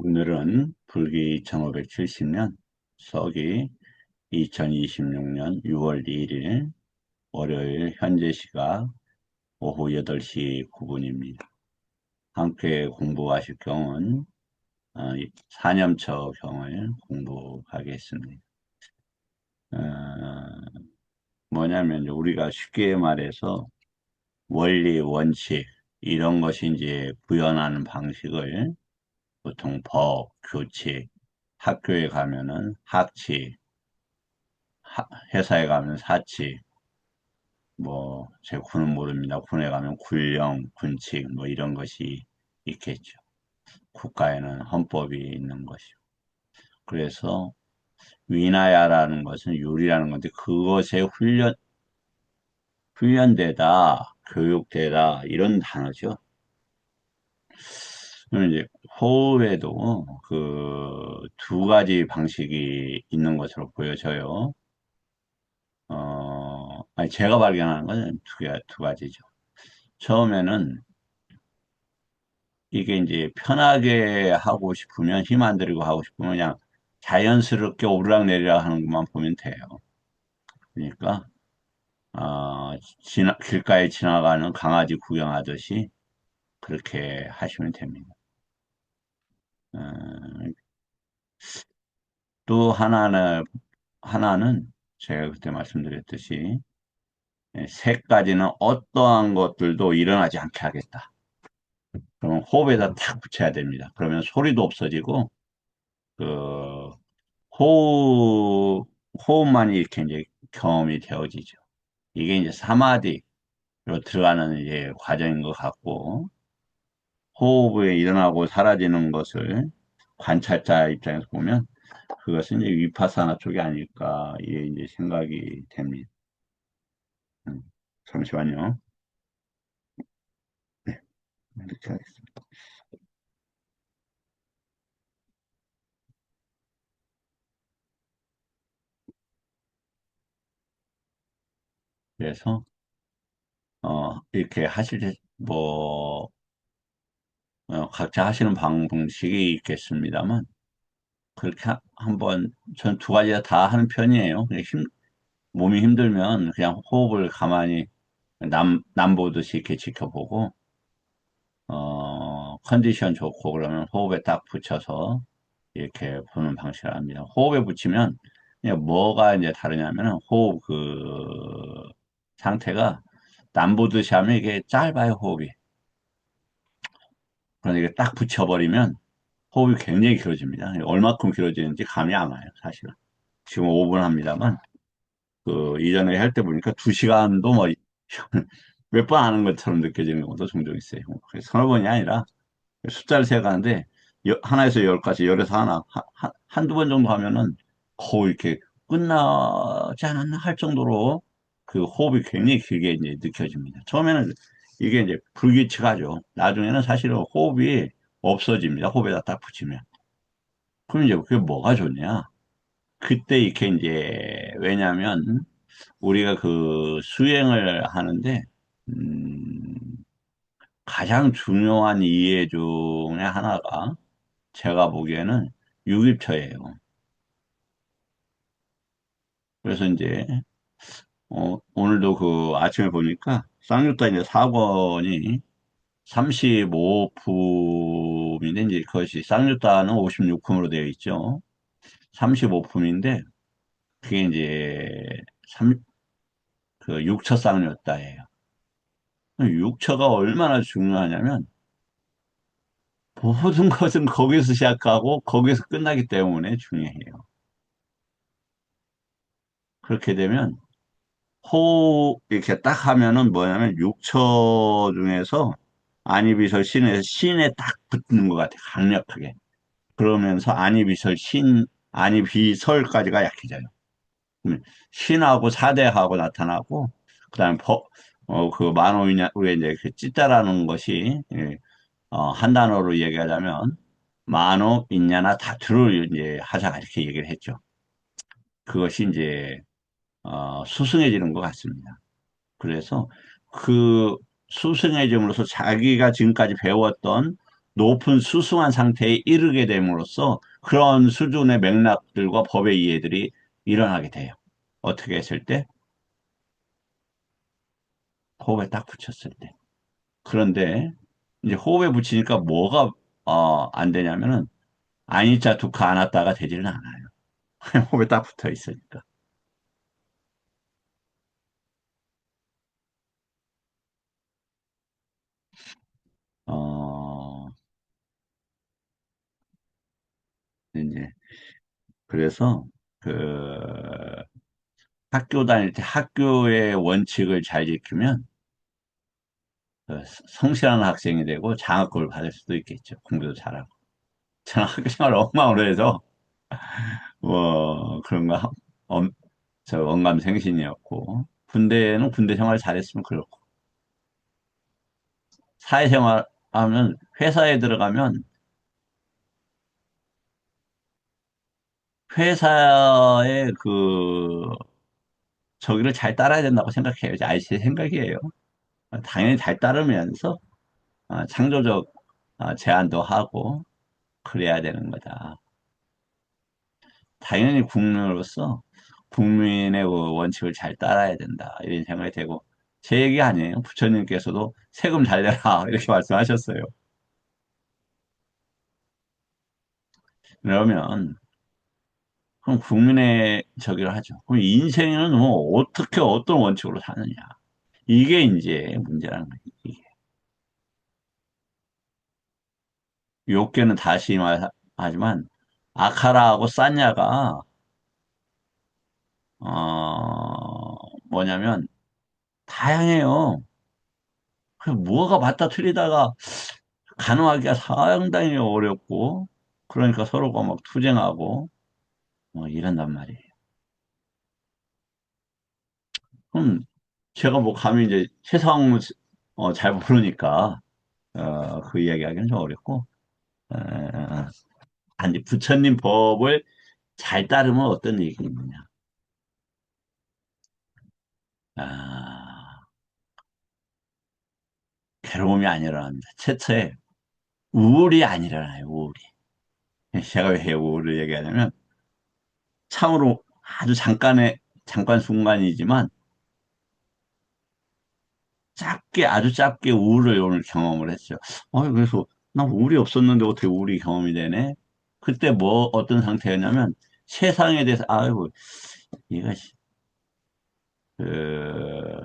오늘은 불기 2570년 서기 2026년 6월 2일 월요일 현재 시각 오후 8시 9분입니다. 함께 공부하실 경은 사념처 경을 공부하겠습니다. 어, 뭐냐면 우리가 쉽게 말해서 원리, 원칙 이런 것이 이제 구현하는 방식을 보통 법, 규칙, 학교에 가면은 학칙, 회사에 가면 사칙, 제 군은 모릅니다. 군에 가면 군령, 군칙, 이런 것이 있겠죠. 국가에는 헌법이 있는 것이고. 그래서 위나야라는 것은 율이라는 건데 그것에 훈련되다, 교육되다, 이런 단어죠. 그러면 이제 호흡에도 그 두 가지 방식이 있는 것으로 보여져요. 아니, 제가 발견하는 것은 두 가지죠. 처음에는 이게 이제 편하게 하고 싶으면, 힘 안 들이고 하고 싶으면 그냥 자연스럽게 오르락내리락 하는 것만 보면 돼요. 그러니까, 길가에 지나가는 강아지 구경하듯이 그렇게 하시면 됩니다. 어, 또 하나는 제가 그때 말씀드렸듯이 세 가지는 어떠한 것들도 일어나지 않게 하겠다. 그러면 호흡에다 탁 붙여야 됩니다. 그러면 소리도 없어지고, 그, 호흡, 호흡만이 이렇게 이제 경험이 되어지죠. 이게 이제 사마디로 들어가는 이제 과정인 것 같고, 호흡에 일어나고 사라지는 것을 관찰자 입장에서 보면, 그것은 이제 위파사나 쪽이 아닐까, 이게 이제 생각이 됩니다. 잠시만요. 네, 이렇게 하겠습니다. 그래서, 이렇게 하실 때, 각자 하시는 방식이 있겠습니다만, 그렇게 한번, 전 두 가지 다 하는 편이에요. 그냥 몸이 힘들면 그냥 호흡을 가만히 남 보듯이 이렇게 지켜보고, 컨디션 좋고 그러면 호흡에 딱 붙여서 이렇게 보는 방식을 합니다. 호흡에 붙이면, 그냥 뭐가 이제 다르냐면은 호흡 상태가 남 보듯이 하면 이게 짧아요, 호흡이. 그러니까 이게 딱 붙여버리면 호흡이 굉장히 길어집니다. 얼마큼 길어지는지 감이 안 와요, 사실은. 지금 5분 합니다만, 이전에 할 때 보니까 2시간도 몇 번 하는 것처럼 느껴지는 경우도 종종 있어요. 서너 번이 아니라 숫자를 세가는데, 하나에서 열까지, 열에서 하나, 한두 번 정도 하면은 거의 이렇게 끝나지 않았나 할 정도로 그 호흡이 굉장히 길게 이제 느껴집니다. 처음에는 이게 이제 불규칙하죠. 나중에는 사실은 호흡이 없어집니다. 호흡에다 딱 붙이면. 그럼 이제 그게 뭐가 좋냐? 그때 이렇게 이제, 왜냐면, 우리가 그 수행을 하는데, 음, 가장 중요한 이해 중에 하나가 제가 보기에는 유기처예요. 그래서 이제, 오늘도 그 아침에 보니까 쌍유타 이제 4권이 35품인데, 이제 그것이 쌍유타는 56품으로 되어 있죠. 35품인데, 그게 이제 그 육처 쌍유타예요. 육처가 얼마나 중요하냐면 모든 것은 거기서 시작하고 거기서 끝나기 때문에 중요해요. 그렇게 되면 호흡 이렇게 딱 하면은 뭐냐면 육처 중에서 안이비설 신에서 신에 딱 붙는 것 같아요. 강력하게. 그러면서 안이비설 신, 안이비설까지가 약해져요. 그러면 신하고 사대하고 나타나고 그다음에 그 만호이냐 우리 이제 그 찌따라는 것이 한 단어로 얘기하자면 만호, 인야나 다투를 이제 하자가 이렇게 얘기를 했죠. 그것이 이제 수승해지는 것 같습니다. 그래서 그 수승해짐으로써 자기가 지금까지 배웠던 높은 수승한 상태에 이르게 됨으로써 그런 수준의 맥락들과 법의 이해들이 일어나게 돼요. 어떻게 했을 때? 호흡에 딱 붙였을 때. 그런데 이제 호흡에 붙이니까 뭐가 안 되냐면은 아니자 두카 아나타가 되지는 않아요. 호흡에 딱 붙어 있으니까. 어, 이제 그래서 그 학교 다닐 때 학교의 원칙을 잘 지키면 성실한 학생이 되고 장학금을 받을 수도 있겠죠. 공부도 잘하고. 저는 학교 생활을 엉망으로 해서 그런 거 엄, 저 언감생신이었고 군대는 군대 생활 잘했으면 그렇고 사회생활 하면 회사에 들어가면 회사의 저기를 잘 따라야 된다고 생각해요. 아이 제 생각이에요. 당연히 잘 따르면서 창조적 제안도 하고 그래야 되는 거다. 당연히 국민으로서 국민의 그 원칙을 잘 따라야 된다. 이런 생각이 되고 제 얘기 아니에요. 부처님께서도 세금 잘 내라 이렇게 말씀하셨어요. 그러면 그럼 국민의 저기를 하죠. 그럼 인생은 뭐 어떻게 어떤 원칙으로 사느냐. 이게 이제 문제라는 거예요. 이게. 욕계는 다시 말하지만 아카라하고 산야가 뭐냐면 다양해요. 그 뭐가 맞다 틀리다가 가늠하기가 상당히 어렵고 그러니까 서로가 막 투쟁하고 이런단 말이에요. 그럼 제가 뭐 감히 이제 세상 잘 모르니까 그 이야기하기는 좀 어렵고 아니 부처님 법을 잘 따르면 어떤 얘기 있느냐? 아, 괴로움이 안 일어납니다. 채채 우울이 안 일어나요. 우울이. 제가 왜 우울을 얘기하냐면 참으로 아주 잠깐 순간이지만 아주 짧게 우울을 오늘 경험을 했죠. 그래서 나 우울이 없었는데 어떻게 우울이 경험이 되네? 그때 어떤 상태였냐면 세상에 대해서, 아이고, 얘가, 그,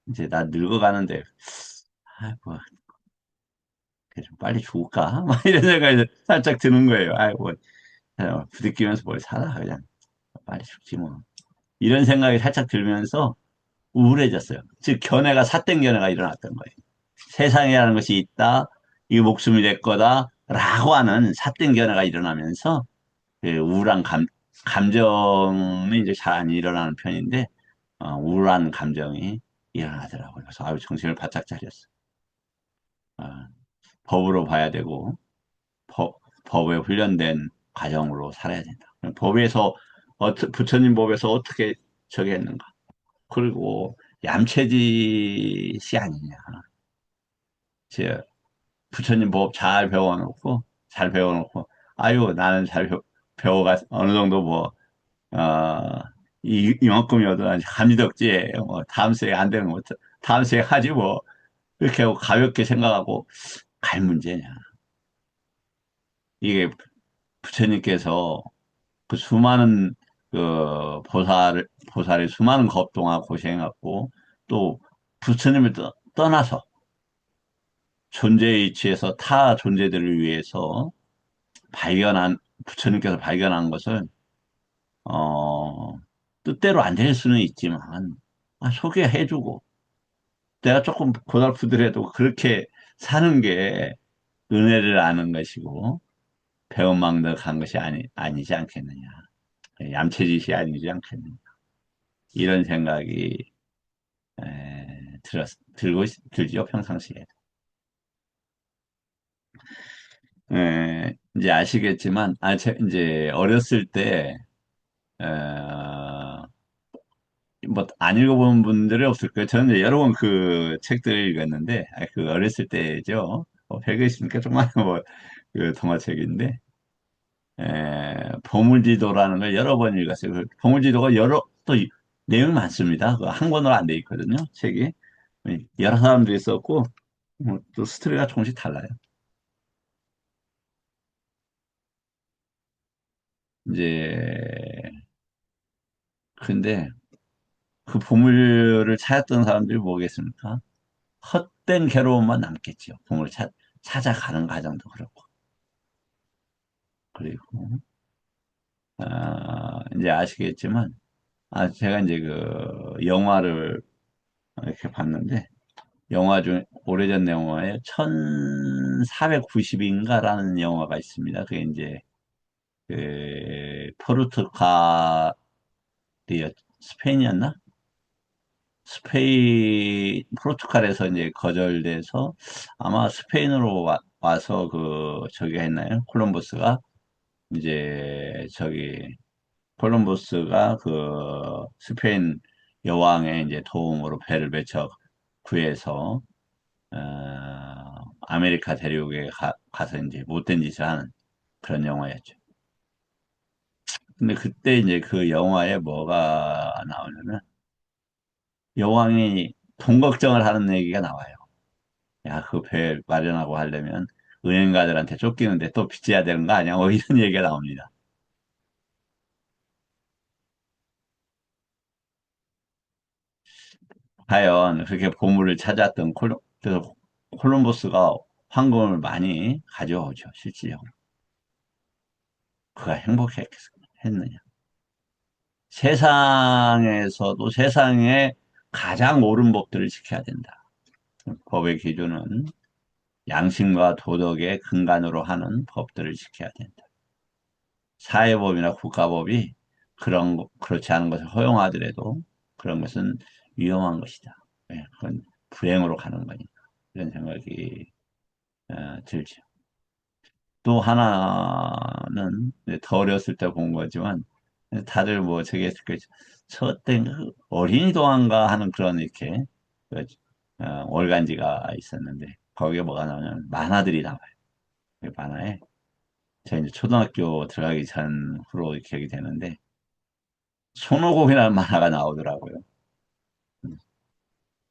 이제 나 늙어가는데, 아이고, 그래, 좀 빨리 죽을까? 막 이런 생각이 살짝 드는 거예요. 아이고, 부딪히면서 뭘 살아, 그냥. 빨리 죽지 뭐. 이런 생각이 살짝 들면서 우울해졌어요. 즉, 삿된 견해가 일어났던 거예요. 세상이라는 것이 있다. 이 목숨이 내 거다. 라고 하는 삿된 견해가 일어나면서 그 우울한 감정이 이제 잘 안 일어나는 편인데 우울한 감정이 일어나더라고요. 그래서 아유 정신을 바짝 차렸어. 어, 법으로 봐야 되고 법에 훈련된 과정으로 살아야 된다. 법에서 부처님 법에서 어떻게 저기 했는가. 그리고 얌체짓이 아니냐. 제 부처님 법 잘 배워놓고, 아유, 나는 배워가, 어느 정도 어, 이만큼이어도 아직 감이 덕지, 다음 생에 안 되는 거, 다음 생에 하지 뭐, 이렇게 하고 가볍게 생각하고 갈 문제냐. 이게 부처님께서 그 수많은 보살의 수많은 겁 동안 고생했고, 또 부처님을 떠나서 존재의 이치에서 타 존재들을 위해서 발견한, 부처님께서 발견한 것을, 어, 뜻대로 안 될 수는 있지만, 소개해주고, 내가 조금 고달프더라도 그렇게 사는 게 은혜를 아는 것이고, 배은망덕한 것이 아니지 않겠느냐. 얌체짓이 아니지 않겠느냐. 이런 생각이, 들죠, 평상시에. 이제 아시겠지만, 이제 어렸을 때, 어, 안 읽어본 분들이 없을 거예요. 저는 이제 여러 번 그 책들을 읽었는데, 그 어렸을 때죠. 별거 있습니까? 정말 뭐, 그 동화책인데, 보물지도라는 걸 여러 번 읽었어요. 그 보물지도가 또 내용이 많습니다. 그 한 권으로 안 돼 있거든요, 책이. 여러 사람들이 썼고, 또 스토리가 조금씩 달라요. 이제, 근데 그 보물을 찾았던 사람들이 뭐겠습니까? 헛된 괴로움만 남겠죠. 보물을 찾아가는 과정도 그렇고. 그리고, 이제 아시겠지만, 제가 이제 그 영화를 이렇게 봤는데, 영화 중, 오래전 영화에 1490인가라는 영화가 있습니다. 그게 이제, 포르투갈이었, 스페인이었나? 포르투갈에서 이제 거절돼서 아마 스페인으로 와서 저기 했나요? 이제, 콜럼버스가 스페인 여왕의 이제 도움으로 배를 배쳐 구해서, 아메리카 대륙에 가서 이제 못된 짓을 하는 그런 영화였죠. 근데 그때 이제 그 영화에 뭐가 나오냐면, 여왕이 돈 걱정을 하는 얘기가 나와요. 야, 그 배 마련하고 하려면 은행가들한테 쫓기는데 또 빚져야 되는 거 아니야? 뭐 이런 얘기가 나옵니다. 과연 그렇게 보물을 찾았던 그래서 콜럼버스가 황금을 많이 가져오죠, 실질적으로. 그가 행복했느냐? 세상에서도 세상에 가장 옳은 법들을 지켜야 된다. 법의 기준은 양심과 도덕의 근간으로 하는 법들을 지켜야 된다. 사회법이나 국가법이 그렇지 않은 것을 허용하더라도 그런 것은 위험한 것이다. 그건 불행으로 가는 거니까. 이런 생각이 들죠. 또 하나는 더 어렸을 때 본 거지만 다들 뭐 저기 했을 거죠. 저때 어린이 동안가 하는 그런 이렇게 그, 월간지가 있었는데 거기에 뭐가 나오냐면 만화들이 나와요. 그 만화에 제가 이제 초등학교 들어가기 전후로 기억이 되는데 손오공이라는 만화가 나오더라고요. 음,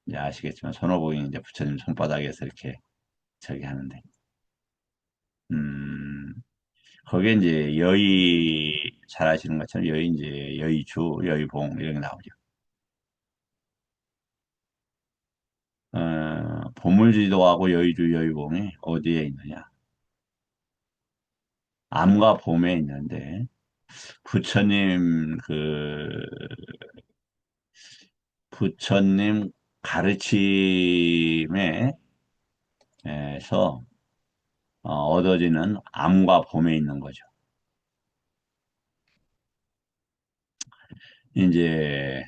이제 아시겠지만 손오공이 이제 부처님 손바닥에서 이렇게 저기 하는데 음, 거기에 이제 잘 아시는 것처럼 이제 여의주, 여의봉 이런 게 나오죠. 보물지도하고 여의주, 여의봉이 어디에 있느냐? 암과 봄에 있는데 부처님 부처님 가르침에서 얻어지는 암과 봄에 있는 거죠. 이제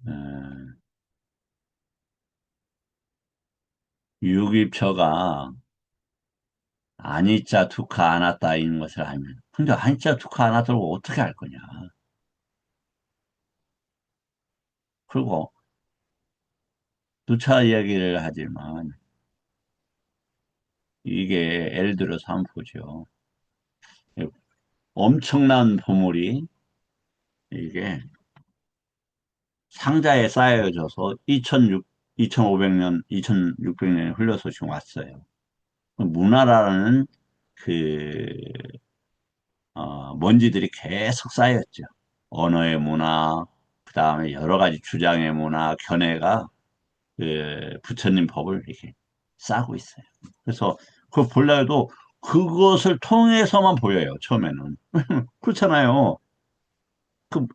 어, 유기표가 아니짜 두카 아나따인 것을 알면 근데 아니짜 두카 아나따를 어떻게 알 거냐? 그리고 누차 이야기를 하지만 이게 예를 들어서 한번 보죠. 엄청난 보물이 이게 상자에 쌓여져서 2500년, 2600년이 흘러서 지금 왔어요. 문화라는 그, 먼지들이 계속 쌓였죠. 언어의 문화, 그 다음에 여러 가지 주장의 문화, 견해가 부처님 법을 이렇게 싸고 있어요. 그래서 그거 볼라 해도 그것을 통해서만 보여요, 처음에는. 그렇잖아요. 그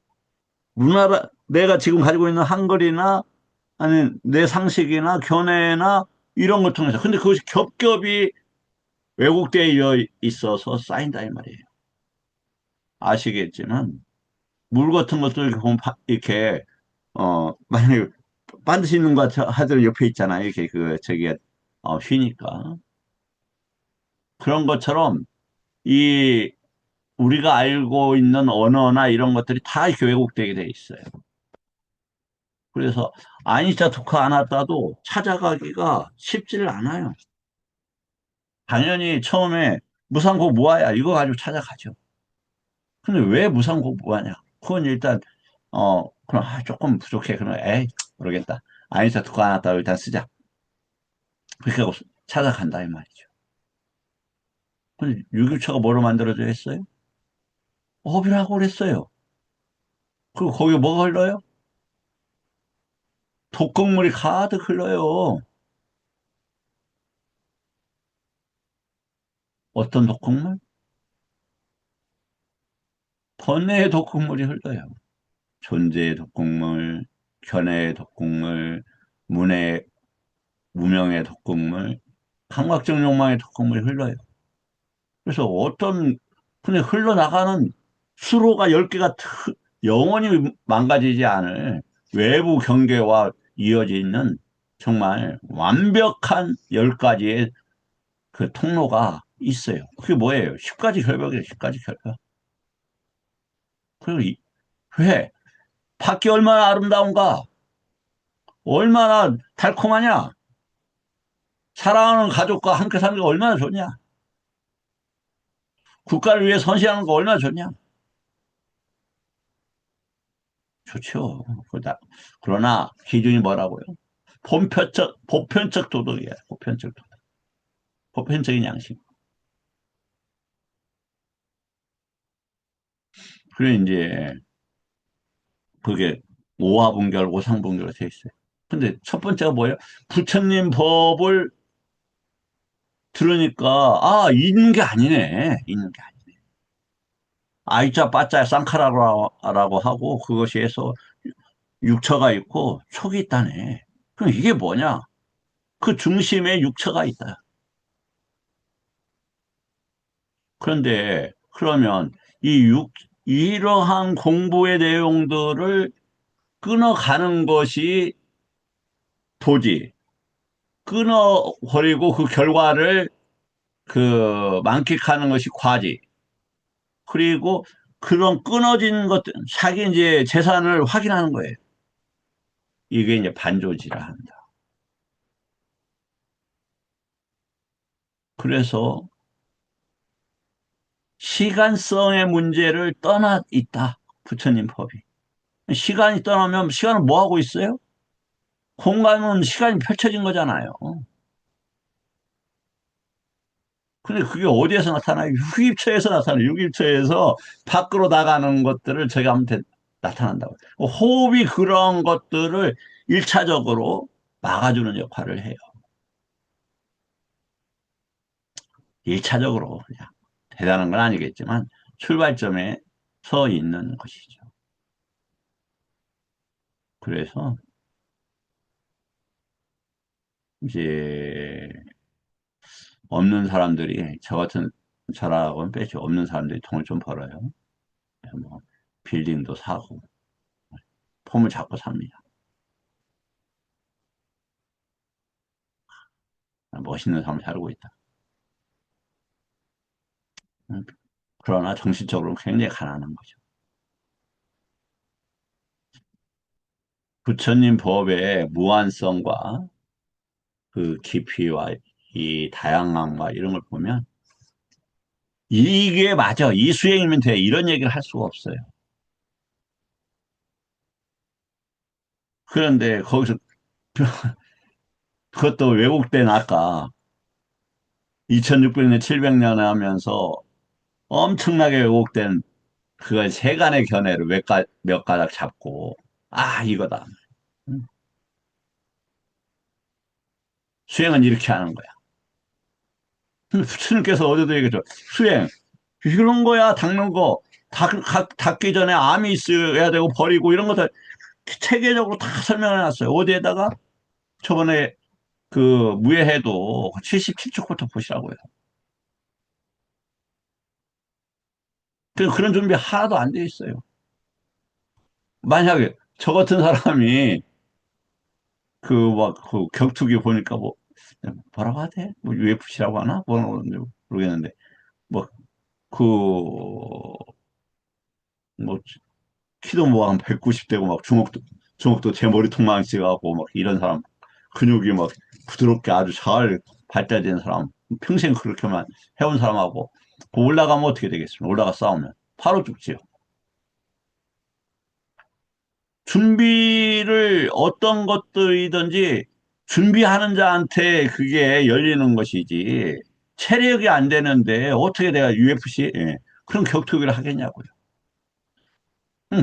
내가 지금 가지고 있는 한글이나 아니 내 상식이나 견해나 이런 걸 통해서 근데 그것이 겹겹이 왜곡되어 있어서 쌓인다 이 말이에요. 아시겠지만 물 같은 것도 이렇게 보면 이렇게 만약에 반드시 있는 것 하더라도 옆에 있잖아요. 이렇게 저기 휘니까 그런 것처럼 이 우리가 알고 있는 언어나 이런 것들이 다 이렇게 왜곡되게 돼 있어요. 그래서 아니자 독화 아나타도 찾아가기가 쉽지를 않아요. 당연히 처음에 무상고 무아야 이거 가지고 찾아가죠. 근데 왜 무상고 무아냐? 그건 일단 그럼 조금 부족해. 그러면 에이 모르겠다. 아니자 독화 아나타 일단 쓰자. 그렇게 하고 찾아간다 이 말이죠. 근데 유교처가 뭐로 만들어져 있어요? 업이라고 그랬어요. 그리고 거기 뭐가 흘러요? 독극물이 가득 흘러요. 어떤 독극물? 번뇌의 독극물이 흘러요. 존재의 독극물, 견해의 독극물, 문의, 무명의 독극물, 감각적 욕망의 독극물이 흘러요. 그래서 근데 흘러나가는 수로가 10개가 영원히 망가지지 않을 외부 경계와 이어져 있는 정말 완벽한 10가지의 그 통로가 있어요. 그게 뭐예요? 10가지 결벽이에요. 10가지 결벽. 그리고 왜? 밖이 얼마나 아름다운가? 얼마나 달콤하냐? 사랑하는 가족과 함께 사는 게 얼마나 좋냐? 국가를 위해 헌신하는 거 얼마나 좋냐? 좋죠. 그러나 기준이 뭐라고요? 보편적 도덕이야. 보편적 도덕. 보편적인 양심. 그래, 이제, 그게 오하분결, 오상분결로 돼 있어요. 근데 첫 번째가 뭐예요? 부처님 법을 들으니까, 아, 있는 게 아니네. 있는 게 아니네. 아이자, 빠자, 쌍카라라고 하고, 그것이 해서 육처가 있고, 촉이 있다네. 그럼 이게 뭐냐? 그 중심에 육처가 있다. 그런데, 그러면 이러한 공부의 내용들을 끊어가는 것이 도지, 끊어버리고 그 결과를 만끽하는 것이 과지. 그리고 그런 끊어진 것들, 자기 이제 재산을 확인하는 거예요. 이게 이제 반조지라 한다. 그래서 시간성의 문제를 떠나 있다. 부처님 법이. 시간이 떠나면 시간은 뭐 하고 있어요? 공간은 시간이 펼쳐진 거잖아요. 근데 그게 어디에서 나타나요? 유입처에서 나타나요. 유입처에서 밖으로 나가는 것들을 저희가 하면 나타난다고. 호흡이 그런 것들을 일차적으로 막아주는 역할을 해요. 일차적으로 그냥 대단한 건 아니겠지만 출발점에 서 있는 것이죠. 그래서 이제 없는 사람들이 저 같은 저라고는 빼죠. 없는 사람들이 돈을 좀 벌어요. 뭐 빌딩도 사고 폼을 잡고 삽니다. 멋있는 삶을 살고 있다. 그러나 정신적으로 굉장히 가난한 거죠. 부처님 법의 무한성과 그 깊이와 이 다양함과 이런 걸 보면 이게 맞아. 이 수행이면 돼. 이런 얘기를 할 수가 없어요. 그런데 거기서 그것도 왜곡된 아까 2600년, 700년 하면서 엄청나게 왜곡된 그걸 세간의 견해를 몇 가닥 잡고 아 이거다. 음, 수행은 이렇게 하는 거야. 근데 부처님께서 어제도 얘기했죠. 수행 이런 거야 닦는 거. 닦기 전에 암이 있어야 되고 버리고 이런 것들 체계적으로 다 설명해 놨어요. 어디에다가 저번에 그 무예해도 77쪽부터 보시라고요. 그런 준비 하나도 안 돼 있어요. 만약에 저 같은 사람이 그 격투기 보니까 뭐라고 하대? 뭐 UFC라고 하나? 뭐라고 하는지 모르겠는데 뭐 그 뭐 키도 뭐 한 190 되고 막 주먹도 주먹도 제 머리통만 찍어갖고 막 이런 사람 근육이 막 부드럽게 아주 잘 발달된 사람 평생 그렇게만 해온 사람하고 그 올라가면 어떻게 되겠습니까? 올라가 싸우면 바로 죽지요. 준비를 어떤 것들이든지 준비하는 자한테 그게 열리는 것이지 체력이 안 되는데 어떻게 내가 UFC 그런 격투기를 하겠냐고요.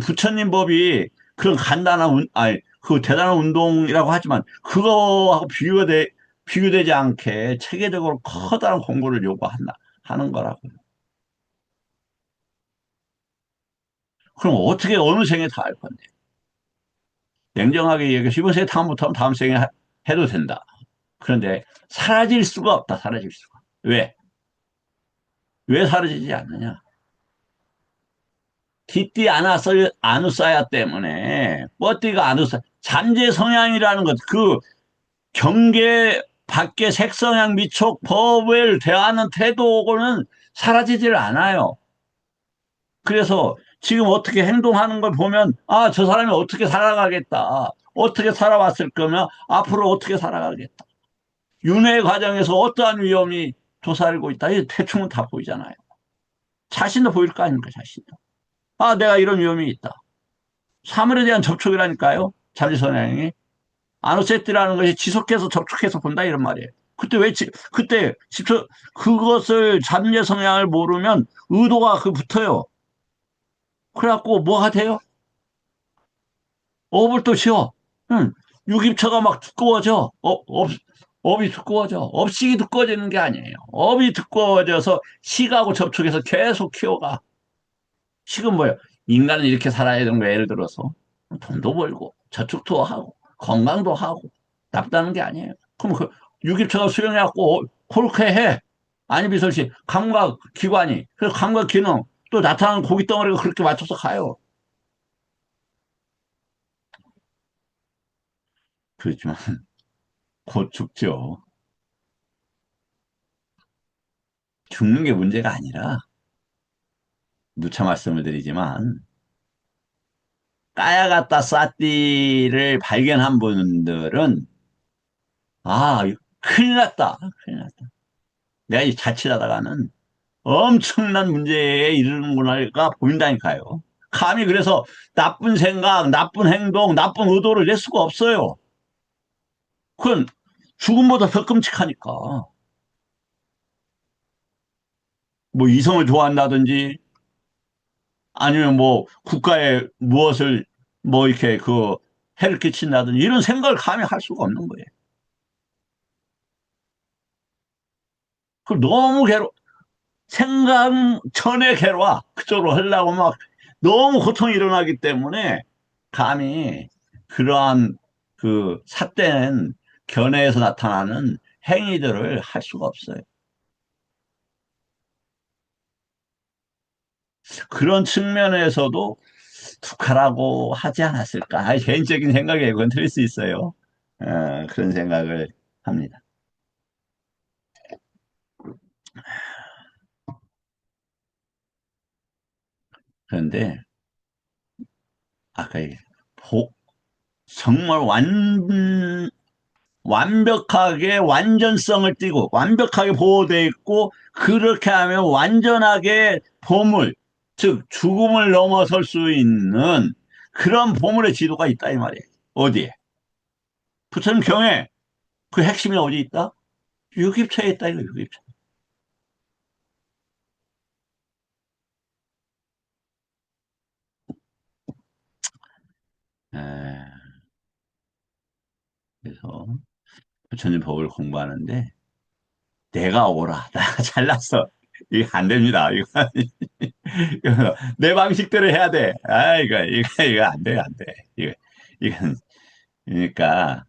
부처님 법이 그런 간단한 아니 그 대단한 운동이라고 하지만 그거하고 비교되지 않게 체계적으로 커다란 공부를 요구한다 하는 거라고요. 그럼 어떻게 어느 생에 다 할 건데? 냉정하게 얘기해서 이번 생에 다 못하면 다음 생에 해도 된다. 그런데 사라질 수가 없다. 사라질 수가. 왜? 왜 사라지지 않느냐? 뒷띠 아누사야 때문에 뻗띠가 아누사 잠재 성향이라는 것, 그 경계 밖의 색성향 미촉 법을 대하는 태도는 사라지질 않아요. 그래서 지금 어떻게 행동하는 걸 보면 아, 저 사람이 어떻게 살아가겠다. 어떻게 살아왔을 거면 앞으로 어떻게 살아가겠다. 윤회 과정에서 어떠한 위험이 도사리고 있다. 이 대충은 다 보이잖아요. 자신도 보일 거 아닙니까, 자신도. 아, 내가 이런 위험이 있다. 사물에 대한 접촉이라니까요. 자기선행이. 아노세트라는 것이 지속해서 접촉해서 본다 이런 말이에요. 그때 집중 그것을 잠재 성향을 모르면 의도가 그 붙어요. 그래갖고 뭐가 돼요? 업을 또 지어. 응. 유기처가 막 두꺼워져. 업이 두꺼워져. 업식이 두꺼워지는 게 아니에요. 업이 두꺼워져서 식하고 접촉해서 계속 키워가. 식은 뭐예요? 인간은 이렇게 살아야 되는 거예요. 예를 들어서 돈도 벌고 저축도 하고 건강도 하고 나쁘다는 게 아니에요. 그럼 그 유기처가 수령해갖고 그렇게 해. 아니 비설씨 감각 기관이 그래서 감각 기능 또 나타나는 고기 덩어리가 그렇게 맞춰서 가요. 그렇지만 곧 죽죠. 죽는 게 문제가 아니라 누차 말씀을 드리지만 까야가타 싸띠를 발견한 분들은 아 큰일 났다. 큰일 났다. 내가 이 자칫하다가는 엄청난 문제에 이르는구나가 보인다니까요. 감히 그래서 나쁜 생각, 나쁜 행동, 나쁜 의도를 낼 수가 없어요. 그건 죽음보다 더 끔찍하니까. 뭐 이성을 좋아한다든지 아니면 뭐 국가에 무엇을 뭐 이렇게 그 해를 끼친다든지 이런 생각을 감히 할 수가 없는 거예요. 그 너무 생각 전에 괴로워. 그쪽으로 하려고 막 너무 고통이 일어나기 때문에 감히 그러한 그 삿된 견해에서 나타나는 행위들을 할 수가 없어요. 그런 측면에서도 독하라고 하지 않았을까. 개인적인 생각에 그건 틀릴 수 있어요. 그런 생각을 합니다. 그런데 아까 정말 완벽하게 완전성을 띠고 완벽하게 보호되어 있고 그렇게 하면 완전하게 보물, 즉 죽음을 넘어설 수 있는 그런 보물의 지도가 있다 이 말이에요. 어디에? 부처님 경에 그 핵심이 어디 있다? 유깁차에 있다 이거 유깁차. 에, 그래서 부처님 법을 공부하는데 내가 옳아, 나 잘났어. 이거 안 됩니다. 이거 내 방식대로 해야 돼. 아, 이거 안 돼, 안 돼. 이건, 그러니까,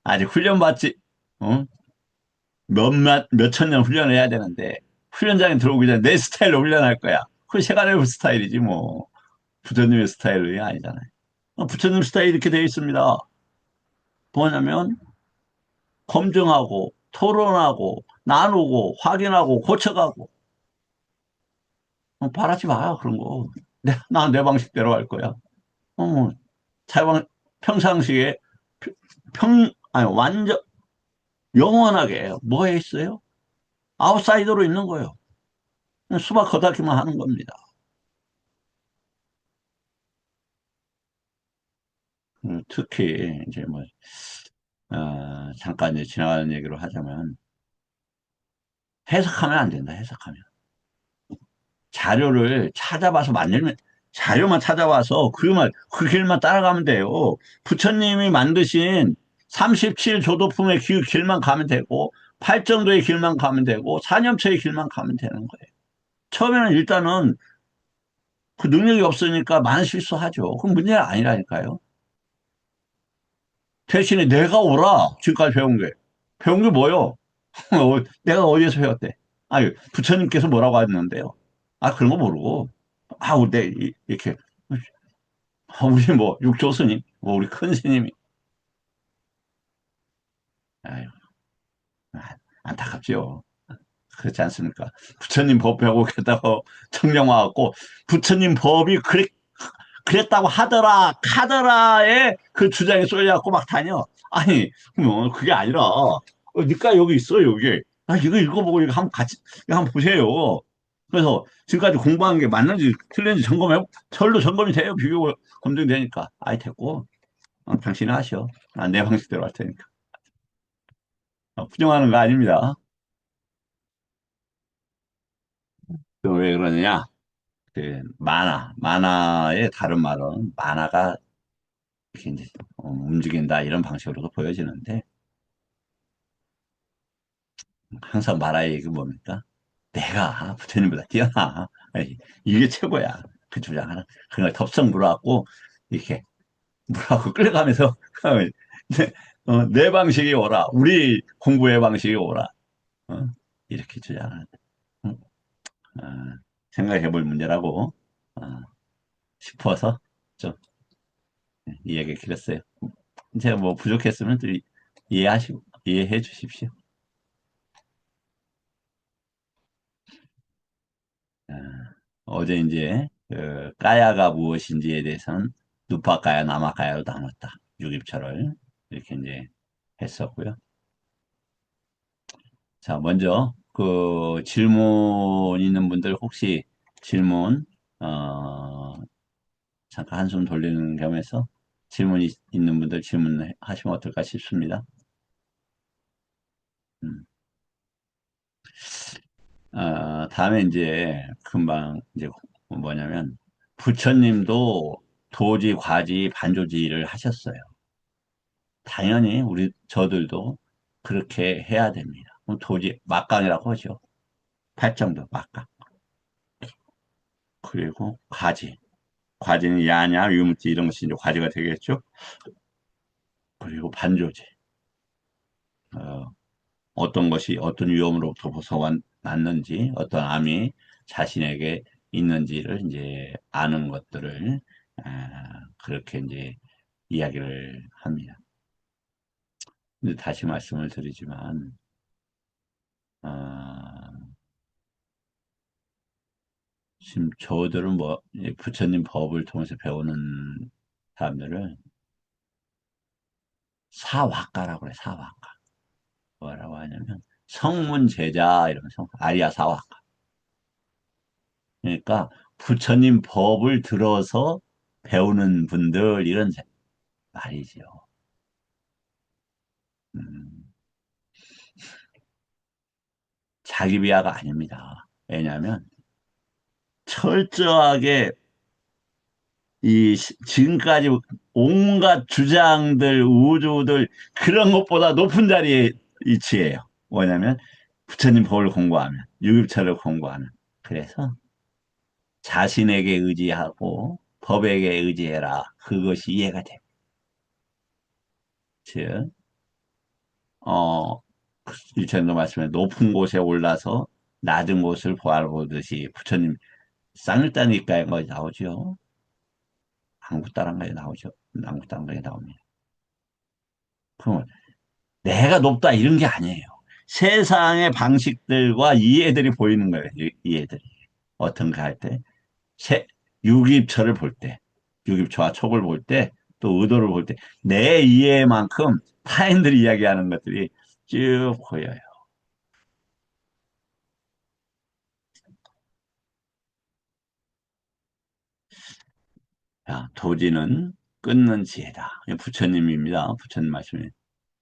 아직 훈련받지, 어? 몇천 년 훈련을 해야 되는데, 훈련장에 들어오기 전에 내 스타일로 훈련할 거야. 그건 세간의 스타일이지, 뭐. 부처님의 스타일이 아니잖아요. 부처님 스타일이 이렇게 되어 있습니다. 뭐냐면, 검증하고, 토론하고, 나누고, 확인하고, 고쳐가고, 바라지 마, 그런 거. 난내 방식대로 할 거야. 어, 뭐, 평상시에 아니, 완전 영원하게 뭐 했어요? 아웃사이더로 있는 거예요. 수박 겉핥기만 하는 겁니다. 특히 이제 뭐 잠깐 이제 지나가는 얘기로 하자면 해석하면 안 된다. 해석하면 자료를 찾아봐서 만들면 자료만 찾아봐서 그 길만 따라가면 돼요. 부처님이 만드신 37조도품의 길만 가면 되고 팔정도의 길만 가면 되고 사념처의 길만 가면 되는 거예요. 처음에는 일단은 그 능력이 없으니까 많은 실수하죠. 그건 문제가 아니라니까요. 대신에 내가 오라. 지금까지 배운 게. 배운 게 뭐요? 내가 어디에서 배웠대? 아니, 부처님께서 뭐라고 하셨는데요? 아, 그런 거 모르고. 아, 이렇게. 아, 우리 뭐, 육조 스님, 뭐, 우리 큰 스님이. 아유, 안타깝죠. 그렇지 않습니까? 부처님 법 배우고 게다가 청령 와갖고, 부처님 법이 그랬다고 카더라의 그 주장에 쏠려갖고 막 다녀. 아니, 뭐, 그게 아니라, 니까 여기 있어, 여기. 아, 이거 읽어보고 이거 한번 이거 한번 보세요. 그래서 지금까지 공부한 게 맞는지 틀린지 절로 점검이 돼요. 비교 검증이 되니까. 아이, 됐고, 당신은 하셔. 내 방식대로 할 테니까. 부정하는 거 아닙니다. 왜 그러느냐? 만화의 다른 말은, 만화가 이렇게 이제 움직인다, 이런 방식으로도 보여지는데, 항상 말할 얘기 뭡니까? 내가 부처님보다 뛰어나. 아니, 이게 최고야. 그 주장하는. 그걸 덥석 물어갖고, 이렇게 물어갖고 끌어가면서, 내 방식이 오라. 우리 공부의 방식이 오라. 어? 이렇게 주장하는. 어? 어, 생각해 볼 문제라고 어, 싶어서 좀 이야기 드렸어요. 제가 뭐 부족했으면 또 이해해 주십시오. 어, 어제 이제 까야가 무엇인지에 대해서는 누파까야 남아까야로 나눴다. 육입철을 이렇게 이제 했었고요. 자, 먼저 그 질문 있는 분들 혹시 질문 잠깐 한숨 돌리는 겸해서 있는 분들 질문하시면 어떨까 싶습니다. 음. 다음에 이제 금방 이제 뭐냐면 부처님도 도지, 과지, 반조지를 하셨어요. 당연히 저들도 그렇게 해야 됩니다. 그럼 도지, 막강이라고 하죠. 팔정도 막강. 그리고 과지. 과지는 야냐, 유무지 이런 것이 이제 과지가 되겠죠. 그리고 반조지. 어, 어떤 것이 어떤 위험으로부터 벗어났는지, 어떤 암이 자신에게 있는지를 이제 아는 것들을 그렇게 이제 이야기를 합니다. 근데 다시 말씀을 드리지만 아, 지금 저들은 뭐 부처님 법을 통해서 배우는 사람들을 사화가라고 그래. 사화가 뭐라고 하냐면 성문제자 이러면서 아리아 사화가. 그러니까 부처님 법을 들어서 배우는 분들 이런 말이죠. 음, 자기 비하가 아닙니다. 왜냐하면 철저하게 지금까지 온갖 주장들, 우주들 그런 것보다 높은 자리에 위치해요. 뭐냐면 부처님 법을 공부하면, 유급차를 공부하면. 그래서 자신에게 의지하고 법에게 의지해라. 그것이 이해가 돼. 즉, 어, 일천도 말씀에 높은 곳에 올라서 낮은 곳을 보아보듯이 부처님 쌍일단일가에 거기 나오죠. 한국다란가에 나오죠. 한국다란가에 나옵니다. 그러면 내가 높다 이런 게 아니에요. 세상의 방식들과 이해들이 보이는 거예요. 이해들이. 어떤가 할 때. 세, 육입처를 볼 때, 육입처와 촉을 볼 때 또 의도를 볼 때 내 이해만큼 타인들이 이야기하는 것들이 쭉 보여요. 자, 도지는 끊는 지혜다. 부처님입니다. 부처님 말씀이.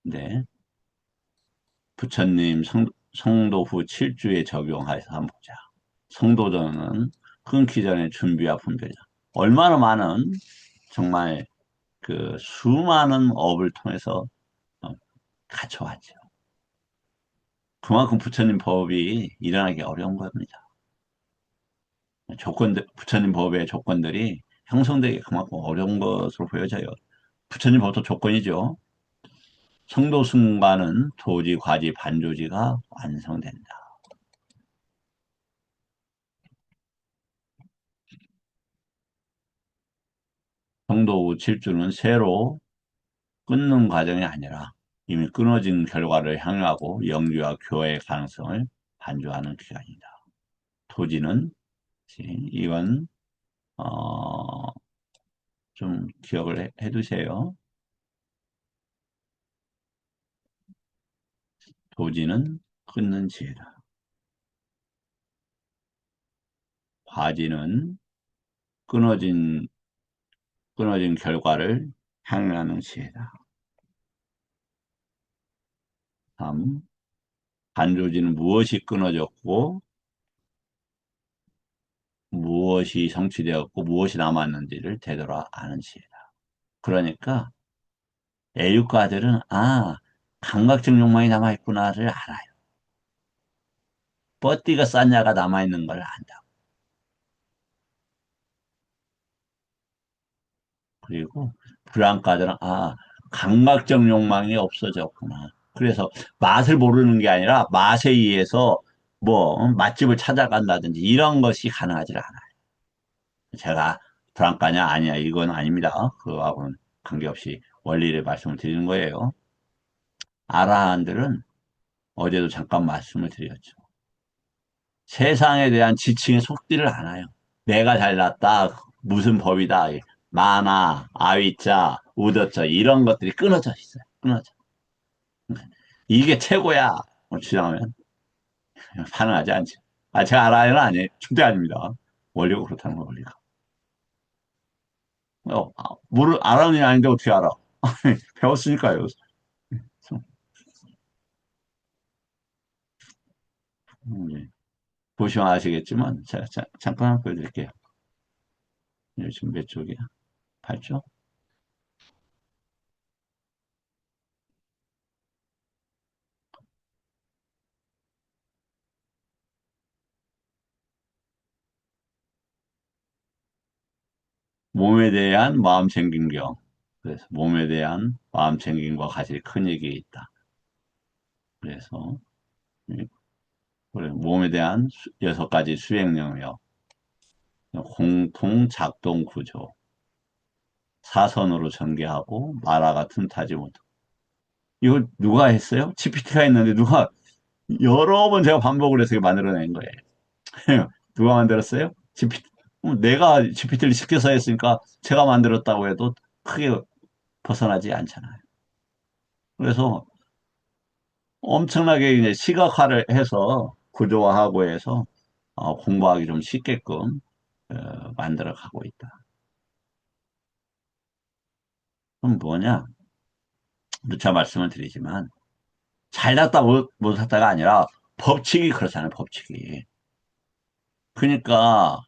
네. 부처님 성도 후 7주에 적용해서 한번 보자. 성도전은 끊기 전에 준비와 분별이다. 얼마나 많은 정말 그 수많은 업을 통해서 어, 갖춰왔죠. 그만큼 부처님 법이 일어나기 어려운 겁니다. 부처님 법의 조건들이 형성되기 그만큼 어려운 것으로 보여져요. 부처님 법도 조건이죠. 성도 순간은 도지, 과지, 반조지가 완성된다. 성도 후 7주는 새로 끊는 과정이 아니라 이미 끊어진 결과를 향유하고 영주와 교회의 가능성을 반조하는 기간이다. 토지는 이건 좀 기억을 해두세요. 도지는 끊는 지혜다. 화지는 끊어진 결과를 향유하는 지혜다. 3. 반조지는 무엇이 끊어졌고 무엇이 성취되었고 무엇이 남았는지를 되돌아 아는 지혜다. 그러니까 애육가들은 감각적 욕망이 남아있구나를 알아요. 뻗디가 쌌냐가 남아있는 걸 안다. 그리고 불안가들은 감각적 욕망이 없어졌구나. 그래서 맛을 모르는 게 아니라 맛에 의해서 뭐 맛집을 찾아간다든지 이런 것이 가능하지 않아요. 제가 불안가냐 아니야 이건 아닙니다. 그거하고는 관계없이 원리를 말씀을 드리는 거예요. 아라한들은 어제도 잠깐 말씀을 드렸죠. 세상에 대한 지칭에 속지를 않아요. 내가 잘났다, 무슨 법이다, 마나, 아위자, 우더자 이런 것들이 끊어져 있어요. 끊어져. 이게 최고야. 주장하면 반응하지 않죠. 제가 알아요는 아니에요. 절대 아닙니다. 원리가 그렇다는 거 원리가. 알아는 게 아닌데 어떻게 알아? 배웠으니까요. 예. 보시면 아시겠지만 제가 잠깐 한번 보여드릴게요. 지금 몇 쪽이야? 8쪽? 몸에 대한 마음 챙김경. 그래서 몸에 대한 마음 챙김과 같이 큰 얘기 있다. 그래서 예, 그래, 몸에 대한 6가지 수행 영역, 공통 작동 구조, 사선으로 전개하고 마라가 틈타지 못하고. 이거 누가 했어요? GPT가 했는데 여러 번 제가 반복을 해서 만들어낸 거예요. 누가 만들었어요? GPT. 내가 GPT를 시켜서 했으니까 제가 만들었다고 해도 크게 벗어나지 않잖아요. 그래서 엄청나게 이제 시각화를 해서 구조화하고 해서 공부하기 좀 쉽게끔 만들어 가고 있다. 그럼 뭐냐? 누차 말씀을 드리지만 잘났다 못했다가 아니라 법칙이 그렇잖아요. 법칙이. 그러니까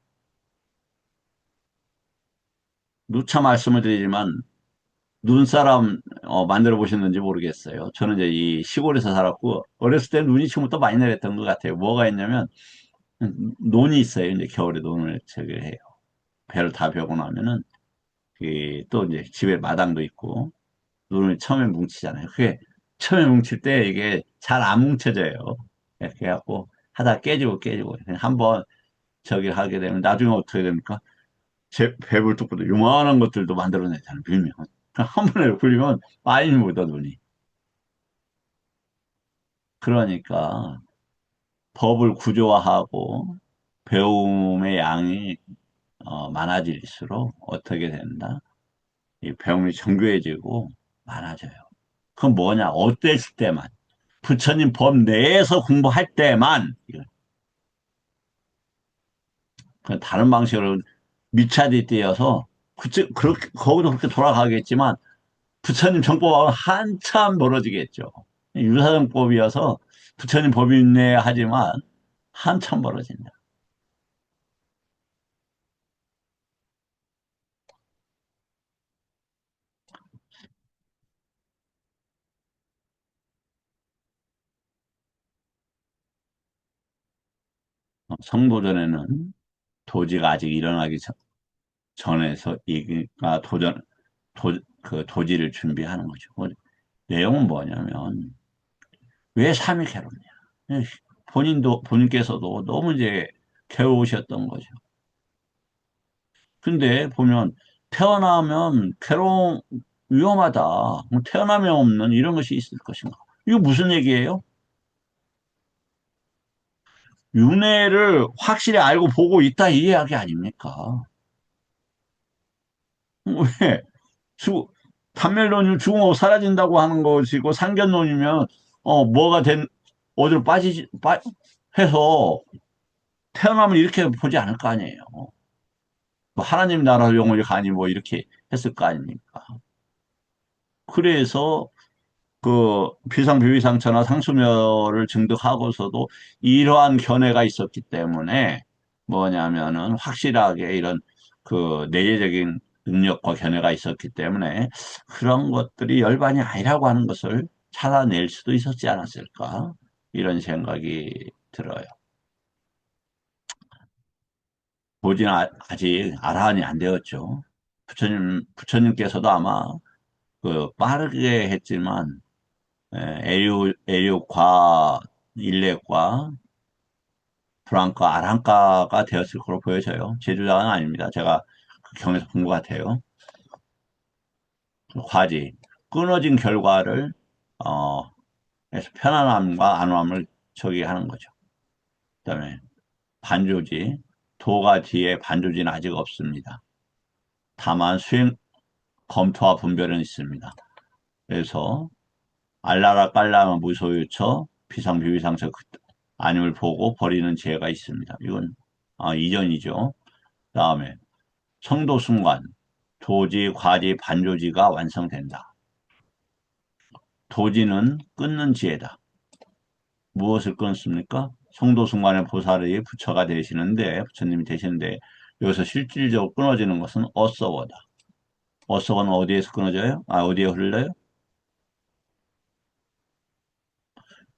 누차 말씀을 드리지만 눈사람 만들어 보셨는지 모르겠어요. 저는 이제 이 시골에서 살았고 어렸을 때 눈이 처음부터 많이 내렸던 것 같아요. 뭐가 있냐면 논이 있어요. 이제 겨울에 논을 저기 해요. 배를 다 베고 나면은 또 이제 집에 마당도 있고 눈을 처음에 뭉치잖아요. 그게 처음에 뭉칠 때 이게 잘 안 뭉쳐져요. 이렇게 해갖고 하다 깨지고 그냥 한번 저기 하게 되면 나중에 어떻게 됩니까? 제 배불 뚝보도 요만한 것들도 만들어내잖아요. 밀면 한 번에 굴리면 많이 묻어 눈이. 그러니까 법을 구조화하고 배움의 양이 많아질수록 어떻게 된다? 이 배움이 정교해지고 많아져요. 그건 뭐냐? 어땠을 때만. 부처님 법 내에서 공부할 때만. 그 다른 방식으로 미차디 띄어서 그렇게 거기도 그렇게 돌아가겠지만 부처님 정법하고 한참 멀어지겠죠. 유사정법이어서 부처님 법이 있네 하지만 한참 멀어진다. 성도전에는 도지가 아직 일어나기 전에서 이가 그 도지를 준비하는 거죠. 그 내용은 뭐냐면 왜 삼위 괴롭냐? 본인께서도 너무 이제 괴로우셨던 거죠. 근데 보면 태어나면 괴로움 위험하다. 뭐 태어나면 없는 이런 것이 있을 것인가? 이거 무슨 얘기예요? 윤회를 확실히 알고 보고 있다 이 이야기 아닙니까? 왜? 주, 판멜론이 죽음하고 사라진다고 하는 것이고 상견론이면 뭐가 어디로 해서 태어나면 이렇게 보지 않을 거 아니에요. 뭐 하나님 나라 영혼이 가니 뭐 이렇게 했을 거 아닙니까? 그래서 그 비상비비상처나 상수멸을 증득하고서도 이러한 견해가 있었기 때문에 뭐냐면은 확실하게 이런 그 내재적인 능력과 견해가 있었기 때문에 그런 것들이 열반이 아니라고 하는 것을 찾아낼 수도 있었지 않았을까 이런 생각이 들어요. 보지는 아직 아라한이 안 되었죠. 부처님께서도 아마 그 빠르게 했지만 에리오과 일렉과 브랑카, 아랑카가 되었을 거로 보여져요. 제주자는 아닙니다. 제가 그 경에서 본 것 같아요. 과지, 끊어진 결과를, 어, 해서 편안함과 안함을 저기 하는 거죠. 그 다음에 반조지, 도가 뒤에 반조지는 아직 없습니다. 다만 검토와 분별은 있습니다. 그래서 알라라 깔라면 무소유처, 비상비비상처 아님을 보고 버리는 지혜가 있습니다. 이건 이전이죠. 다음에 성도순관, 도지, 과지, 반조지가 완성된다. 도지는 끊는 지혜다. 무엇을 끊습니까? 성도순관의 보살이 부처가 되시는데, 부처님이 되시는데, 여기서 실질적으로 끊어지는 것은 어서워다. 어서워는 어디에서 끊어져요? 어디에 흘러요?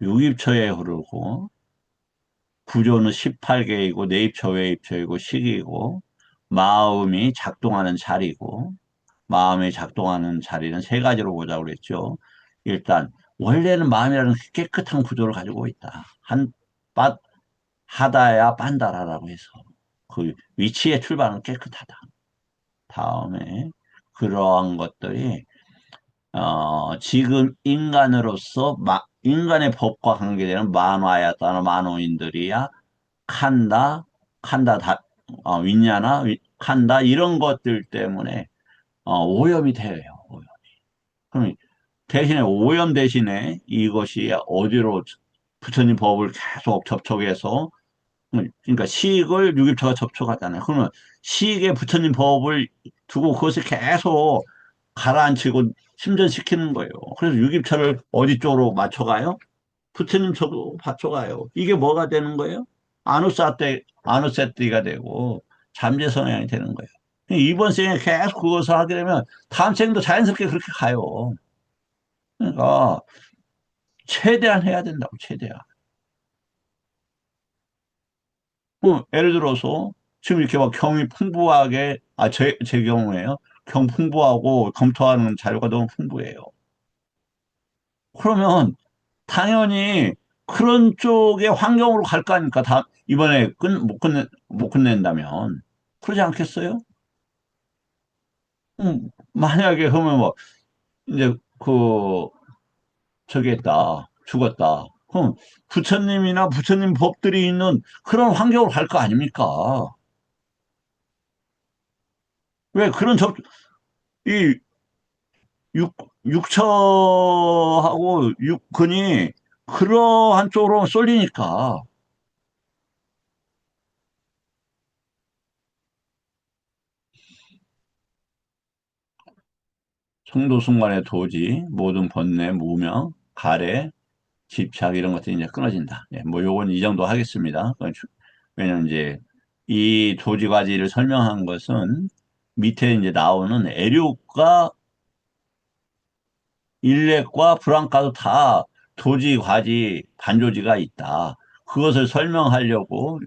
유입처에 흐르고, 구조는 18개이고, 내입처, 외입처이고, 식이고, 마음이 작동하는 자리고, 마음이 작동하는 자리는 세 가지로 보자고 그랬죠. 일단 원래는 마음이라는 깨끗한 구조를 가지고 있다. 하다야 빤다라라고 해서 그 위치의 출발은 깨끗하다. 다음에 그러한 것들이 지금 인간으로서 인간의 법과 관계되는 만화야 따라 만호인들이야 칸다 윈냐나 칸다 이런 것들 때문에 오염이 돼요. 그럼 대신에 오염 대신에 이것이 어디로 부처님 법을 계속 접촉해서 그러니까 시익을 유기처가 접촉하잖아요. 그러면 시익에 부처님 법을 두고 그것을 계속 가라앉히고 심전시키는 거예요. 그래서 유기처를 어디 쪽으로 맞춰가요? 부처님 쪽으로 맞춰가요. 이게 뭐가 되는 거예요? 아누세띠가 되고 잠재 성향이 되는 거예요. 이번 생에 계속 그것을 하게 되면 다음 생도 자연스럽게 그렇게 가요. 그러니까 최대한 해야 된다고 최대한. 예를 들어서 지금 이렇게 막 경이 풍부하게 제 경우에요. 경 풍부하고 검토하는 자료가 너무 풍부해요. 그러면 당연히 그런 쪽의 환경으로 갈 거 아닙니까? 다 이번에 못 끝낸다면 그러지 않겠어요? 만약에 그러면 뭐 이제 그 저기 했다 죽었다. 그럼 부처님이나 부처님 법들이 있는 그런 환경으로 갈 거 아닙니까? 왜 그런 이 육, 육처하고 육근이 그러한 쪽으로 쏠리니까 성도순간의 도지, 모든 번뇌, 무명, 가래, 집착 이런 것들이 이제 끊어진다. 예, 뭐 요건 이 정도 하겠습니다. 왜냐면 이제 이 도지과지를 설명한 것은 밑에 이제 나오는 에륙과 일렉과 브랑카도 다 도지, 과지, 반조지가 있다. 그것을 설명하려고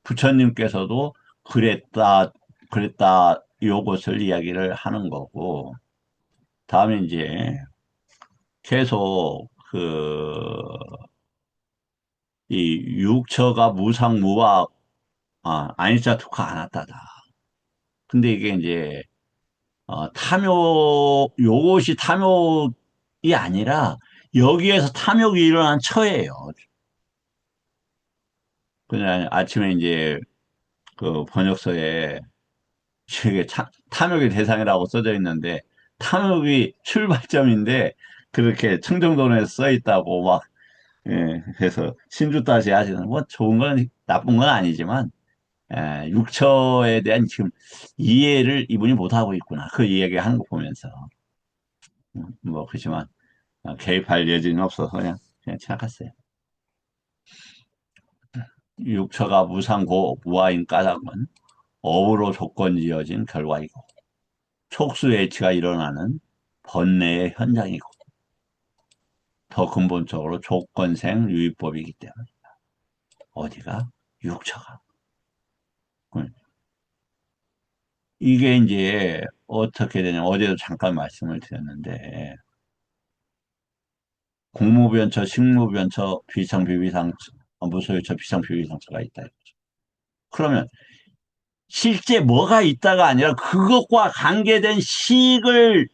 부처님께서도 그랬다, 그랬다, 요것을 이야기를 하는 거고, 다음에 이제 계속 이 육처가 무상무박, 아니자 투카 아나타다. 근데 이게 이제, 요것이 탐욕이 아니라 여기에서 탐욕이 일어난 처예요. 그냥 아침에 이제 그 번역서에 이게 탐욕의 대상이라고 써져 있는데 탐욕이 출발점인데 그렇게 청정도론에 써 있다고 막 예, 그래서 신주따시 하시는 뭐 좋은 건 나쁜 건 아니지만 육처에 대한 지금 이해를 이분이 못하고 있구나 그 이야기하는 거 보면서 뭐 그렇지만 개입할 여지는 없어서 그냥 지나갔어요. 육처가 무상고 무아인 까닭은 업으로 조건 지어진 결과이고 촉수일치가 일어나는 번뇌의 현장이고 더 근본적으로 조건생 유의법이기 때문에 어디가 육처가 이게 이제 어떻게 되냐 어제도 잠깐 말씀을 드렸는데 공무변처, 식무변처, 비상비비상처, 무소유처, 비상비비상처가 있다. 그러면 실제 뭐가 있다가 아니라 그것과 관계된 식을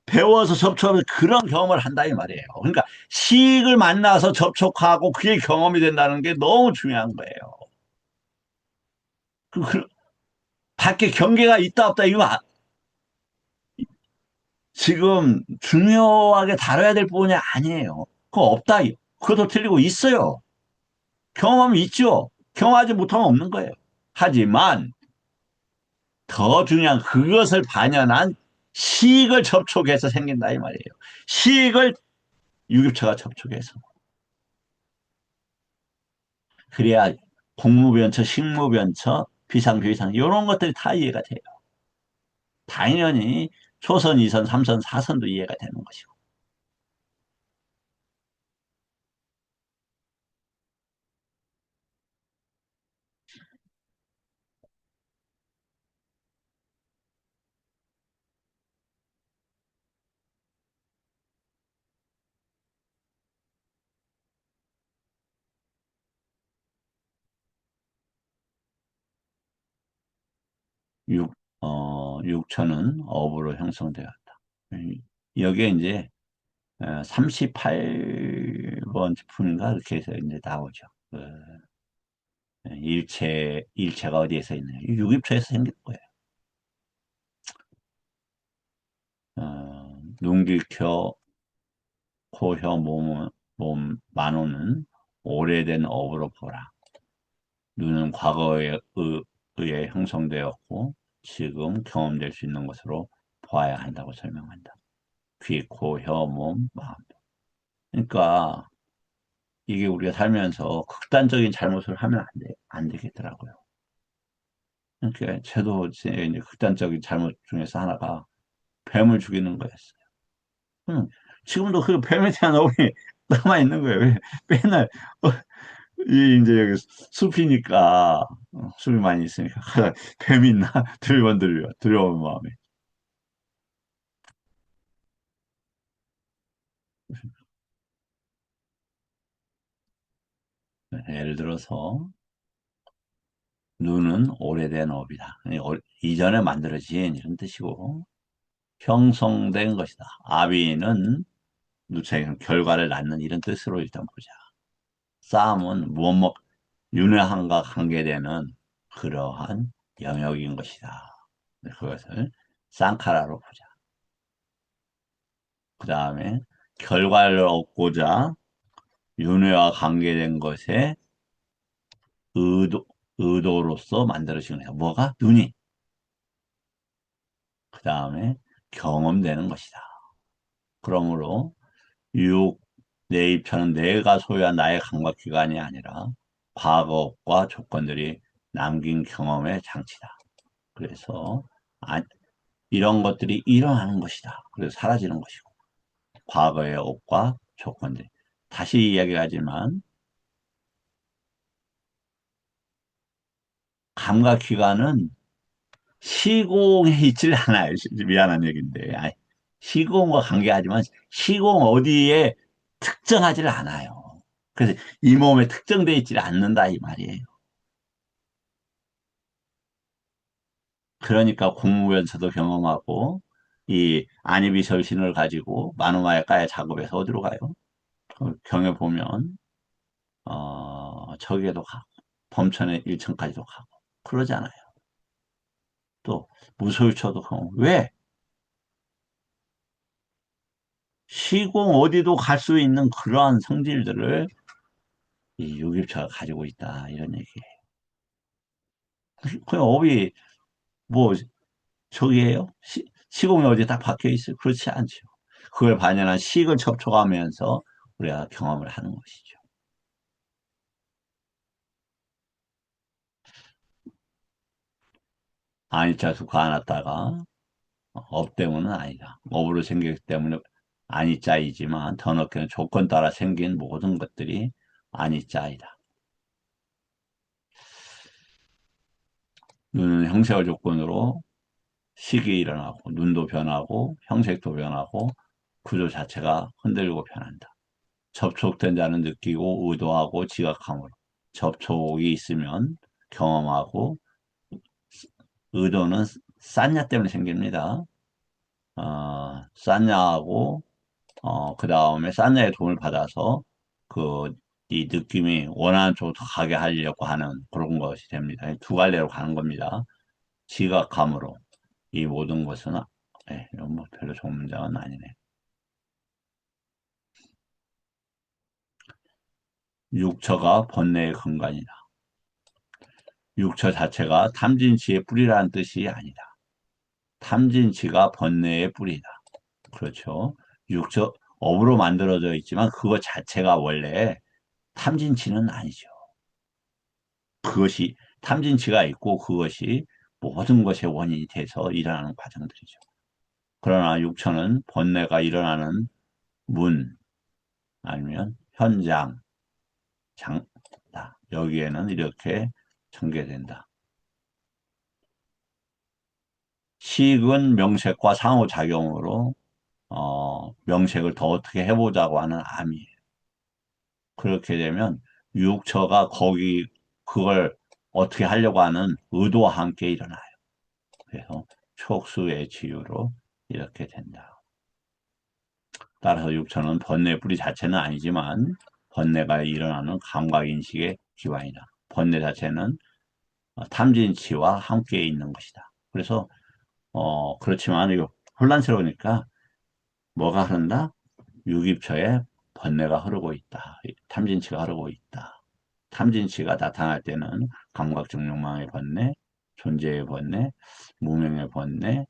배워서 접촉하는 그런 경험을 한다 이 말이에요. 그러니까 식을 만나서 접촉하고 그게 경험이 된다는 게 너무 중요한 거예요. 그 밖에 경계가 있다 없다 이거 지금 중요하게 다뤄야 될 부분이 아니에요. 그거 없다. 그것도 틀리고 있어요. 경험하면 있죠. 경험하지 못하면 없는 거예요. 하지만 더 중요한 그것을 반영한 식을 접촉해서 생긴다 이 말이에요. 식을 유급처가 접촉해서. 그래야 공무변처, 식무변처, 비상비상 이런 것들이 다 이해가 돼요. 당연히 초선, 2선, 3선, 4선도 이해가 되는 것이고. 육, 육처는 업으로 형성되었다. 여기에 이제 38번 제품인가 이렇게 해서 이제 나오죠. 일체가 어디에서 있느냐. 육입처에서 생긴 거예요. 눈길켜 코혀 몸 만호는 오래된 업으로 보라. 눈은 과거에 의해 형성되었고 지금 경험될 수 있는 것으로 보아야 한다고 설명한다. 귀, 코, 혀, 몸, 마음. 그러니까 이게 우리가 살면서 극단적인 잘못을 하면 안 되겠더라고요. 그러니까 저도 이제 극단적인 잘못 중에서 하나가 뱀을 죽이는 거였어요. 지금도 그 뱀에 대한 어음이 남아 있는 거예요. 왜? 맨날 어, 이 이제 여기 숲이니까 숲이 많이 있으니까 뱀 있나 들건들려 두려운 마음에. 예를 들어서 눈은 오래된 업이다. 이전에 만들어진 이런 뜻이고 형성된 것이다. 아비는 누차의 결과를 낳는 이런 뜻으로 일단 보자. 싸움은 무엇 윤회함과 관계되는 그러한 영역인 것이다. 그것을 쌍카라로 보자. 그 다음에 결과를 얻고자 윤회와 관계된 것에 의도, 의도로서 만들어진 거야. 뭐가? 눈이. 그 다음에 경험되는 것이다. 그러므로 유혹, 내입처는 내가 소유한 나의 감각기관이 아니라 과거과 조건들이 남긴 경험의 장치다. 그래서 아, 이런 것들이 일어나는 것이다. 그래서 사라지는 것이고 과거의 업과 조건들. 다시 이야기하지만 감각기관은 시공에 있질 않아요. 미안한 얘기인데. 시공과 관계하지만 시공 어디에 특정하지를 않아요. 그래서 이 몸에 특정되어 있지 않는다 이 말이에요. 그러니까 공무원서도 경험하고 이 안입이설신을 가지고 마누마야가야 작업해서 어디로 가요? 그 경에 보면 저기에도 가고 범천의 1층까지도 가고 그러잖아요. 또 무소유처도 가고 왜? 시공 어디도 갈 수 있는 그러한 성질들을 이 유기체가 가지고 있다 이런 얘기예요. 그냥 업이 뭐 저기예요? 시공이 어디 딱 박혀 있어요? 그렇지 않죠. 그걸 반영한 식을 접촉하면서 우리가 경험을 하는 것이죠. 아니자 수가 안았다가 업 때문은 아니다. 업으로 생겼기 때문에 아니자이지만 더 넓게는 조건 따라 생긴 모든 것들이 아니자이다. 눈은 형색을 조건으로 식이 일어나고 눈도 변하고 형색도 변하고 구조 자체가 흔들리고 변한다. 접촉된 자는 느끼고 의도하고 지각함으로 접촉이 있으면 경험하고 의도는 싼냐 때문에 생깁니다. 싼냐하고 그 다음에 싼냐의 도움을 받아서 이 느낌이 원하는 쪽으로 더 가게 하려고 하는 그런 것이 됩니다. 두 갈래로 가는 겁니다. 지각함으로 이 모든 것은 이건 뭐 별로 좋은 문장은 아니네. 육처가 번뇌의 근간이다. 육처 자체가 탐진치의 뿌리라는 뜻이 아니다. 탐진치가 번뇌의 뿌리다. 그렇죠. 육처 업으로 만들어져 있지만 그것 자체가 원래 탐진치는 아니죠. 그것이 탐진치가 있고 그것이 모든 것의 원인이 돼서 일어나는 과정들이죠. 그러나 육처는 번뇌가 일어나는 문 아니면 현장, 장다. 여기에는 이렇게 전개된다. 식은 명색과 상호작용으로 명색을 더 어떻게 해보자고 하는 암이에요. 그렇게 되면 유혹처가 거기 그걸 어떻게 하려고 하는 의도와 함께 일어나요. 그래서 촉수의 치유로 이렇게 된다. 따라서 육처는 번뇌 뿌리 자체는 아니지만 번뇌가 일어나는 감각인식의 기반이다. 번뇌 자체는 탐진치와 함께 있는 것이다. 그래서 그렇지만 이거 혼란스러우니까 뭐가 흐른다? 유기처에 번뇌가 흐르고 있다. 탐진치가 흐르고 있다. 탐진치가 나타날 때는 감각적 욕망의 번뇌, 존재의 번뇌, 무명의 번뇌,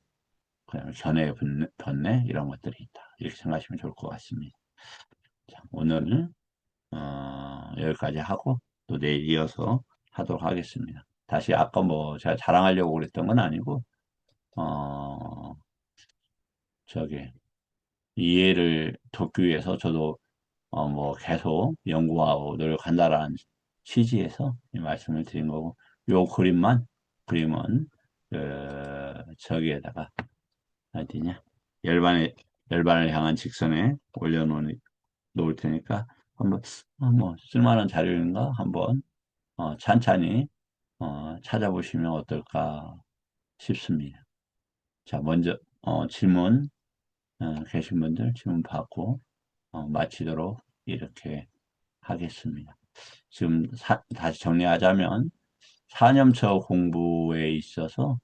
그다음에 견해의 번뇌 이런 것들이 있다. 이렇게 생각하시면 좋을 것 같습니다. 자, 오늘은 여기까지 하고 또 내일 이어서 하도록 하겠습니다. 다시 아까 뭐 제가 자랑하려고 그랬던 건 아니고 어, 저기 이해를 돕기 위해서 저도 뭐 계속 연구하고 노력한다라는 취지에서 이 말씀을 드린 거고 요 그림은 저기에다가 어디냐 열반을 향한 직선에 놓을 테니까 한번 뭐 쓸만한 자료인가 한번 찬찬히 찾아보시면 어떨까 싶습니다. 자, 먼저 질문 계신 분들 질문 받고 마치도록 이렇게 하겠습니다. 지금 다시 정리하자면 사념처 공부에 있어서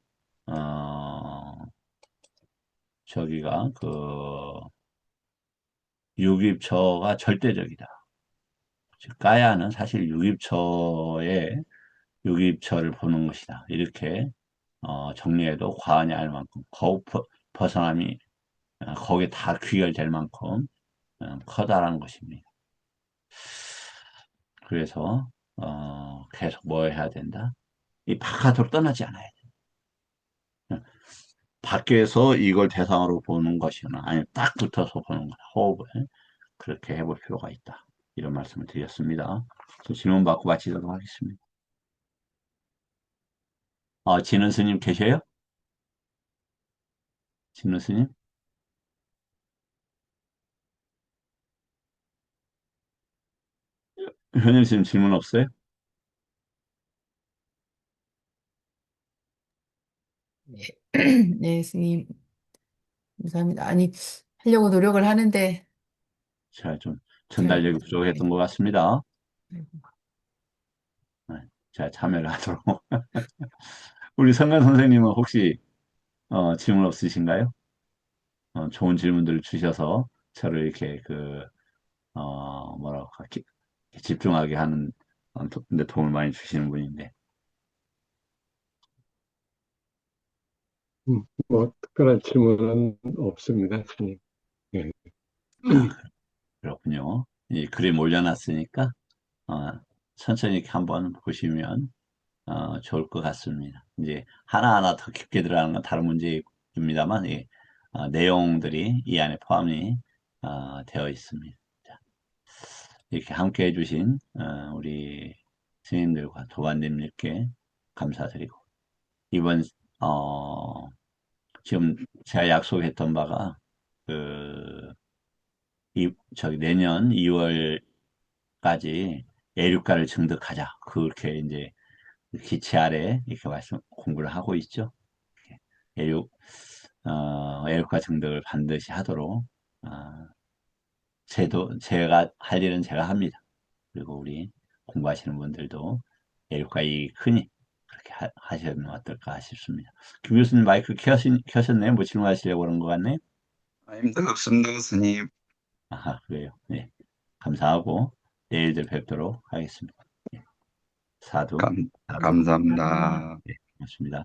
어, 저기가 유입처가 절대적이다. 즉, 가야는 사실 유입처의 유입처를 보는 것이다. 이렇게 정리해도 과언이 아닐 만큼 벗어남이 거기에 다 귀결될 만큼 커다란 것입니다. 그래서 계속 뭐 해야 된다? 이 바깥으로 떠나지 않아야 돼. 밖에서 이걸 대상으로 보는 것이거나 아니면 딱 붙어서 보는 거다. 호흡을 그렇게 해볼 필요가 있다. 이런 말씀을 드렸습니다. 질문 받고 마치도록 하겠습니다. 진은 스님 계셔요? 진은 스님? 현일 스님 질문 없어요? 네, 네, 스님, 감사합니다. 아니, 하려고 노력을 하는데, 제가 좀 잘, 전달력이 부족했던 것 같습니다. 네. 네, 제가 참여를 하도록. 우리 성관 선생님은 혹시 질문 없으신가요? 좋은 질문들을 주셔서 저를 이렇게 뭐랄까, 집중하게 하는 데 도움을 많이 주시는 분인데. 뭐 특별한 질문은 없습니다, 스님. 예. 아, 그렇군요. 이 글이 몰려놨으니까 천천히 이렇게 한번 보시면 좋을 것 같습니다. 이제 하나하나 더 깊게 들어가는 건 다른 문제입니다만, 이 내용들이 이 안에 포함이 되어 있습니다. 자, 이렇게 함께 해주신 우리 스님들과 도반님들께 감사드리고, 이번, 어, 지금 제가 약속했던 바가, 그, 저기 내년 2월까지 예류가를 증득하자. 그렇게 이제 기체 아래 이렇게 공부를 하고 있죠. 애육, 애육과 정덕을 반드시 하도록, 어, 제가 할 일은 제가 합니다. 그리고 우리 공부하시는 분들도 애육과 이 크니 그렇게 하시면 어떨까 싶습니다. 김 교수님 마이크 켜셨네요. 뭐 질문하시려고 그런 것 같네요. 아닙니다. 없습니다, 스님. 그래요. 네. 감사하고 내일들 뵙도록 하겠습니다. 예, 사두, 사두. 감사합니다. 감사합니다. 네, 고맙습니다.